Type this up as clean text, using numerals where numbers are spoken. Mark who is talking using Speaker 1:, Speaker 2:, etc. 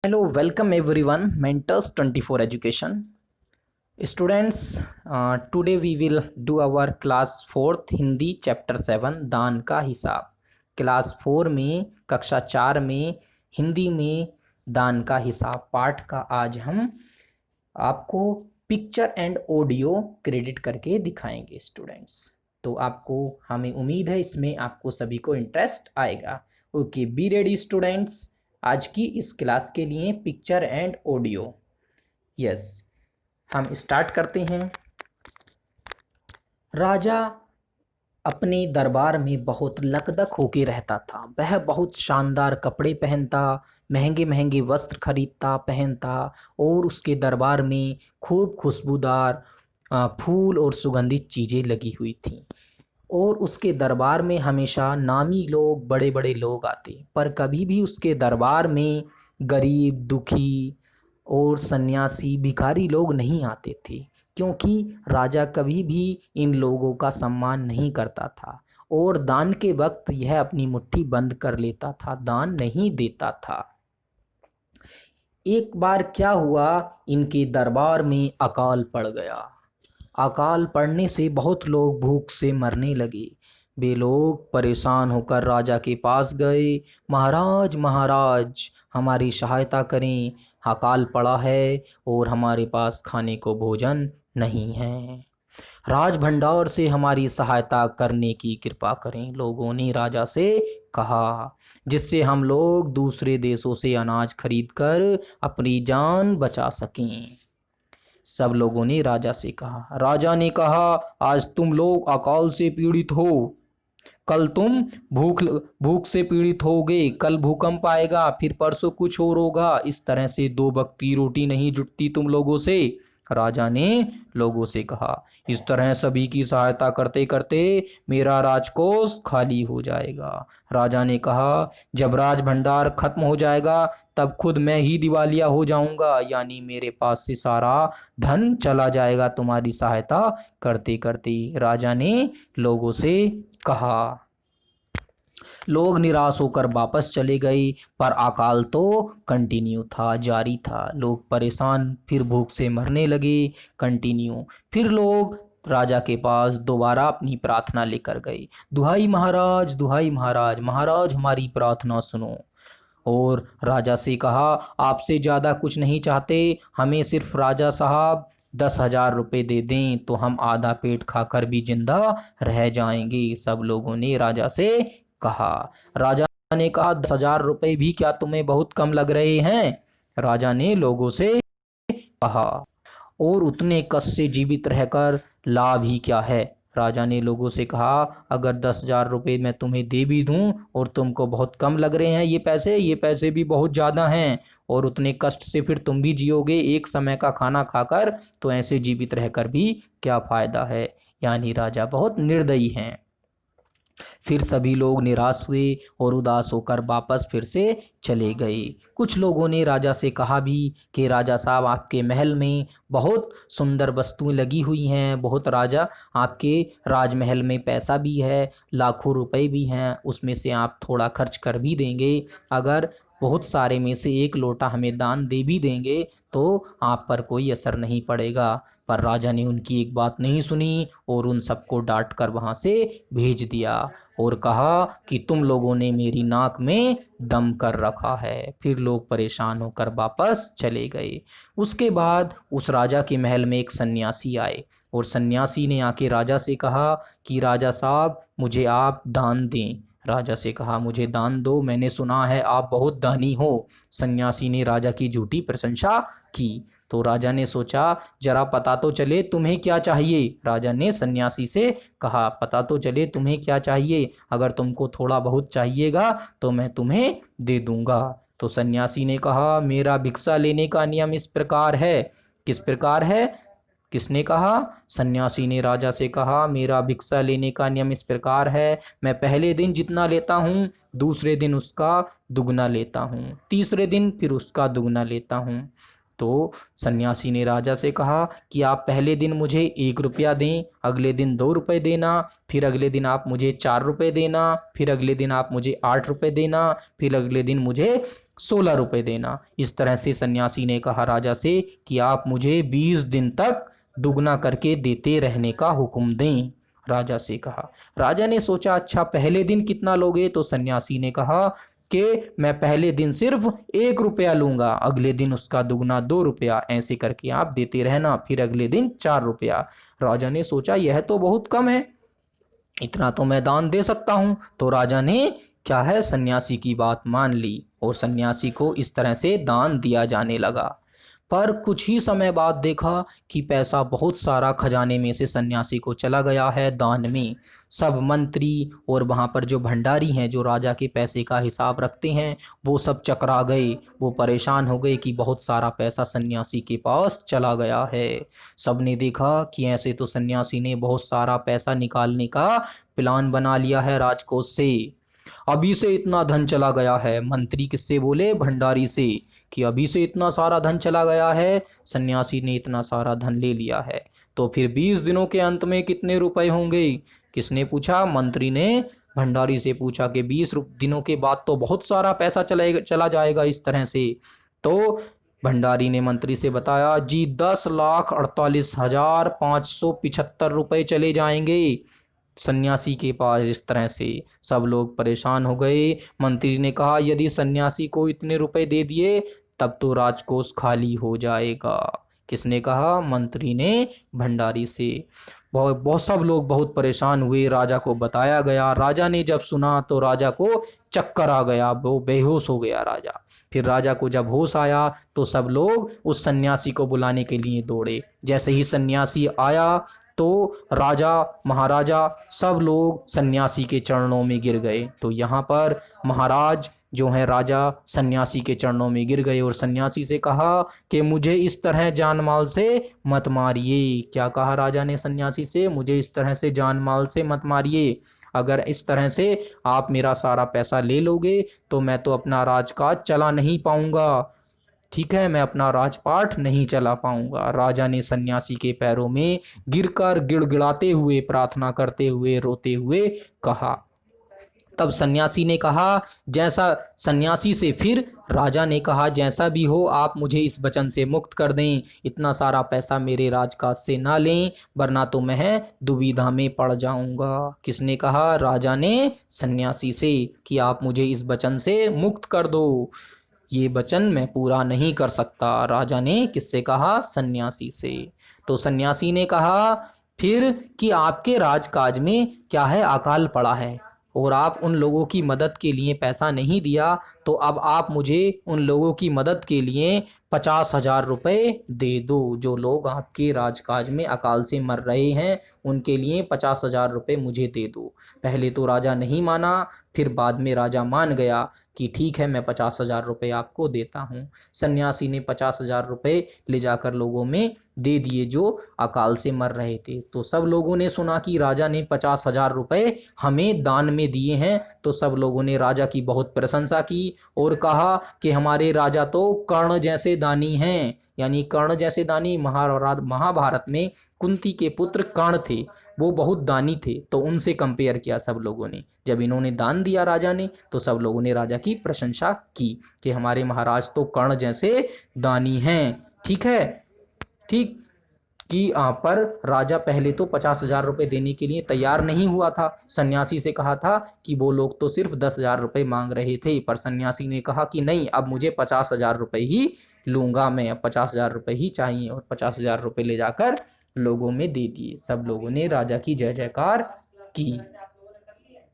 Speaker 1: Hello, welcome everyone. Mentors 24 Education. Students, today we will do our class 4th Hindi chapter 7 दान का हिसाब। Class 4 में कक्षा 4 में हिंदी में दान का हिसाब पाठ का आज हम आपको पिक्चर एंड ऑडियो क्रेडिट करके दिखाएंगे स्टूडेंट्स। तो आपको हमें उम्मीद है इसमें आपको सभी को इंटरेस्ट आएगा। Okay, be ready students. आज की इस क्लास के लिए पिक्चर एंड ऑडियो। यस, हम स्टार्ट करते हैं। राजा अपने दरबार में बहुत लकदक होके रहता था। वह बहुत शानदार कपड़े पहनता, महंगे महंगे वस्त्र खरीदता पहनता और उसके दरबार में खूब खुशबूदार फूल और सुगंधित चीज़ें लगी हुई थीं। और उसके दरबार में हमेशा नामी लोग, बड़े बड़े लोग आते, पर कभी भी उसके दरबार में गरीब, दुखी और सन्यासी, भिखारी लोग नहीं आते थे, क्योंकि राजा कभी भी इन लोगों का सम्मान नहीं करता था और दान के वक्त यह अपनी मुट्ठी बंद कर लेता था, दान नहीं देता था। एक बार क्या हुआ, इनके दरबार में अकाल पड़ गया। अकाल पड़ने से बहुत लोग भूख से मरने लगे। वे लोग परेशान होकर राजा के पास गए। महाराज महाराज, हमारी सहायता करें, अकाल पड़ा है और हमारे पास खाने को भोजन नहीं है। राज भंडार से हमारी सहायता करने की कृपा करें, लोगों ने राजा से कहा, जिससे हम लोग दूसरे देशों से अनाज खरीदकर अपनी जान बचा सकें। सब लोगों ने राजा से कहा। राजा ने कहा, आज तुम लोग अकाल से पीड़ित हो, कल तुम भूख से पीड़ित होगे, कल भूकंप आएगा, फिर परसों कुछ और होगा। इस तरह से 2 वक्त की रोटी नहीं जुटती तुम लोगों से। राजा ने लोगों से कहा, इस तरह सभी की सहायता करते करते मेरा राजकोष खाली हो जाएगा। राजा ने कहा, जब राज भंडार खत्म हो जाएगा तब खुद मैं ही दिवालिया हो जाऊंगा, यानी मेरे पास से सारा धन चला जाएगा तुम्हारी सहायता करते करते। राजा ने लोगों से कहा। लोग निराश होकर वापस चले गए, पर अकाल तो कंटिन्यू था, जारी था। लोग परेशान फिर भूख से मरने लगे, कंटिन्यू। फिर लोग राजा के पास दोबारा अपनी प्रार्थना लेकर गए। दुहाई महाराज, दुहाई महाराज, महाराज हमारी प्रार्थना सुनो। और राजा से कहा, आपसे ज़्यादा कुछ नहीं चाहते, हमें सिर्फ राजा साहब 10,000 रुपये दे दें तो हम आधा पेट खाकर भी जिंदा रह जाएंगे। सब लोगों ने राजा से कहा। राजा ने कहा, 10,000 रुपये भी क्या तुम्हें बहुत कम लग रहे हैं? राजा ने लोगों से कहा, और उतने कष्ट से जीवित रहकर लाभ ही क्या है? राजा ने लोगों से कहा, अगर 10,000 रुपये मैं तुम्हें दे भी दूं और तुमको बहुत कम लग रहे हैं ये पैसे भी बहुत ज़्यादा हैं, और उतने कष्ट से फिर तुम भी जियोगे एक समय का खाना खाकर, तो ऐसे जीवित रहकर भी क्या फ़ायदा है? यानी राजा बहुत निर्दयी हैं। फिर सभी लोग निराश हुए और उदास होकर वापस फिर से चले गए। कुछ लोगों ने राजा से कहा भी कि राजा साहब, आपके महल में बहुत सुंदर वस्तुएं लगी हुई हैं, बहुत राजा आपके राजमहल में पैसा भी है, लाखों रुपए भी हैं, उसमें से आप थोड़ा खर्च कर भी देंगे, अगर बहुत सारे में से 1 लोटा हमें दान दे भी देंगे तो आप पर कोई असर नहीं पड़ेगा। पर राजा ने उनकी एक बात नहीं सुनी और उन सबको डांट कर वहाँ से भेज दिया और कहा कि तुम लोगों ने मेरी नाक में दम कर रखा है। फिर लोग परेशान होकर वापस चले गए। उसके बाद उस राजा के महल में एक सन्यासी आए और सन्यासी ने आके राजा से कहा कि राजा साहब, मुझे आप दान दें। राजा से कहा, मुझे दान दो, मैंने सुना है आप बहुत दानी हो। सन्यासी ने राजा की झूठी प्रशंसा की। तो राजा ने सोचा, जरा पता तो चले तुम्हें क्या चाहिए। राजा ने सन्यासी से कहा, पता तो चले तुम्हें क्या चाहिए, अगर तुमको थोड़ा बहुत चाहिएगा तो मैं तुम्हें दे दूंगा। तो सन्यासी ने कहा, मेरा भिक्षा लेने का नियम इस प्रकार है। किस प्रकार है? किसने कहा? सन्यासी ने राजा से कहा, मेरा भिक्षा लेने का नियम इस प्रकार है, मैं पहले दिन जितना लेता हूँ, दूसरे दिन उसका दुगना लेता हूँ, तीसरे दिन फिर उसका दुगना लेता हूँ। तो सन्यासी ने राजा से कहा कि आप पहले दिन मुझे 1 रुपया दें, अगले दिन 2 रुपये देना, फिर अगले दिन आप मुझे 4 रुपये देना, फिर अगले दिन आप मुझे 8 रुपये देना, फिर अगले दिन मुझे 16 रुपये देना। इस तरह से सन्यासी ने कहा राजा से कि आप मुझे 20 दिन तक दुगना करके देते रहने का हुक्म दें। राजा से कहा। राजा ने सोचा अच्छा पहले दिन कितना लोगे, तो सन्यासी ने कहा कि मैं पहले दिन सिर्फ 1 रुपया लूंगा, अगले दिन उसका दुगना 2 रुपया, ऐसे करके आप देते रहना, फिर अगले दिन 4 रुपया। राजा ने सोचा यह तो बहुत कम है, इतना तो मैं दान दे सकता हूं। तो राजा ने क्या है सन्यासी की बात मान ली और सन्यासी को इस तरह से दान दिया जाने लगा। पर कुछ ही समय बाद देखा कि पैसा बहुत सारा खजाने में से सन्यासी को चला गया है दान में। सब मंत्री और वहाँ पर जो भंडारी हैं जो राजा के पैसे का हिसाब रखते हैं वो सब चकरा गए। वो परेशान हो गए कि बहुत सारा पैसा सन्यासी के पास चला गया है। सबने देखा कि ऐसे तो सन्यासी ने बहुत सारा पैसा निकालने का प्लान बना लिया है राजकोष से, अभी से इतना धन चला गया है। मंत्री किससे बोले? भंडारी से, कि अभी से इतना सारा धन चला गया है, सन्यासी ने इतना सारा धन ले लिया है। तो फिर 20 दिनों के अंत में कितने रुपए होंगे? किसने पूछा? मंत्री ने भंडारी से पूछा कि 20 दिनों के बाद तो बहुत सारा पैसा चला जाएगा इस तरह से। तो भंडारी ने मंत्री से बताया जी 10,48,575 रुपये चले जाएंगे सन्यासी के पास। इस तरह से सब लोग परेशान हो गए। मंत्री ने कहा यदि सन्यासी को इतने रुपए दे दिए तब तो राजकोष खाली हो जाएगा। किसने कहा? मंत्री ने भंडारी से। बहुत बहुत सब लोग बहुत परेशान हुए। राजा को बताया गया। राजा ने जब सुना तो राजा को चक्कर आ गया, वो बेहोश हो गया राजा। फिर राजा को जब होश आया तो सब लोग उस सन्यासी को बुलाने के लिए दौड़े। जैसे ही सन्यासी आया तो राजा महाराजा सब लोग सन्यासी के चरणों में गिर गए। तो यहाँ पर महाराज जो है राजा सन्यासी के चरणों में गिर गए और सन्यासी से कहा कि मुझे इस तरह जान माल से मत मारिए। क्या कहा राजा ने सन्यासी से? मुझे इस तरह से जान माल से मत मारिए। अगर इस तरह से आप मेरा सारा पैसा ले लोगे तो मैं तो अपना राजकाज चला नहीं पाऊंगा। ठीक है, मैं अपना राजपाट नहीं चला पाऊंगा। राजा ने सन्यासी के पैरों में गिरकर गिड़गिड़ाते हुए, प्रार्थना करते हुए, रोते हुए कहा। तब सन्यासी ने कहा जैसा सन्यासी से फिर राजा ने कहा जैसा भी हो आप मुझे इस वचन से मुक्त कर दें, इतना सारा पैसा मेरे राजकाज से ना लें वरना तो मैं दुविधा में पड़ जाऊंगा। किसने कहा? राजा ने सन्यासी से कि आप मुझे इस वचन से मुक्त कर दो, ये वचन मैं पूरा नहीं कर सकता। राजा ने किससे कहा? सन्यासी से। तो सन्यासी ने कहा फिर कि आपके राजकाज में क्या है, अकाल पड़ा है और आप उन लोगों की मदद के लिए पैसा नहीं दिया, तो अब आप मुझे उन लोगों की मदद के लिए 50,000 रुपये दे दो। जो लोग आपके राजकाज में अकाल से मर रहे हैं उनके लिए 50,000 रुपये मुझे दे दो। पहले तो राजा नहीं माना, फिर बाद में राजा मान गया कि ठीक है मैं 50,000 रुपये आपको देता हूँ। सन्यासी ने 50,000 रुपये ले जाकर लोगों में दे दिए जो अकाल से मर रहे थे। तो सब लोगों ने सुना कि राजा ने 50,000 रुपये हमें दान में दिए हैं, तो सब लोगों ने राजा की बहुत प्रशंसा की और कहा कि हमारे राजा तो कर्ण जैसे दानी हैं। यानी कर्ण जैसे दानी, महाभारत में कुंती के पुत्र कर्ण थे, वो बहुत दानी थे, तो उनसे कंपेयर किया सब लोगों ने। जब इन्होंने दान दिया राजा ने तो सब लोगों ने राजा की प्रशंसा की कि हमारे महाराज तो कर्ण जैसे दानी हैं। ठीक है, ठीक कि पर राजा पहले तो 50,000 रुपये देने के लिए तैयार नहीं हुआ था। सन्यासी से कहा था कि वो लोग तो सिर्फ 10,000 रुपये मांग रहे थे, पर सन्यासी ने कहा कि नहीं, अब मुझे 50,000 रुपये ही लूंगा मैं, अब 50,000 रुपये ही चाहिए। और 50,000 रुपये ले जाकर लोगों में दे दिए। सब लोगों ने राजा की जय जयकार की।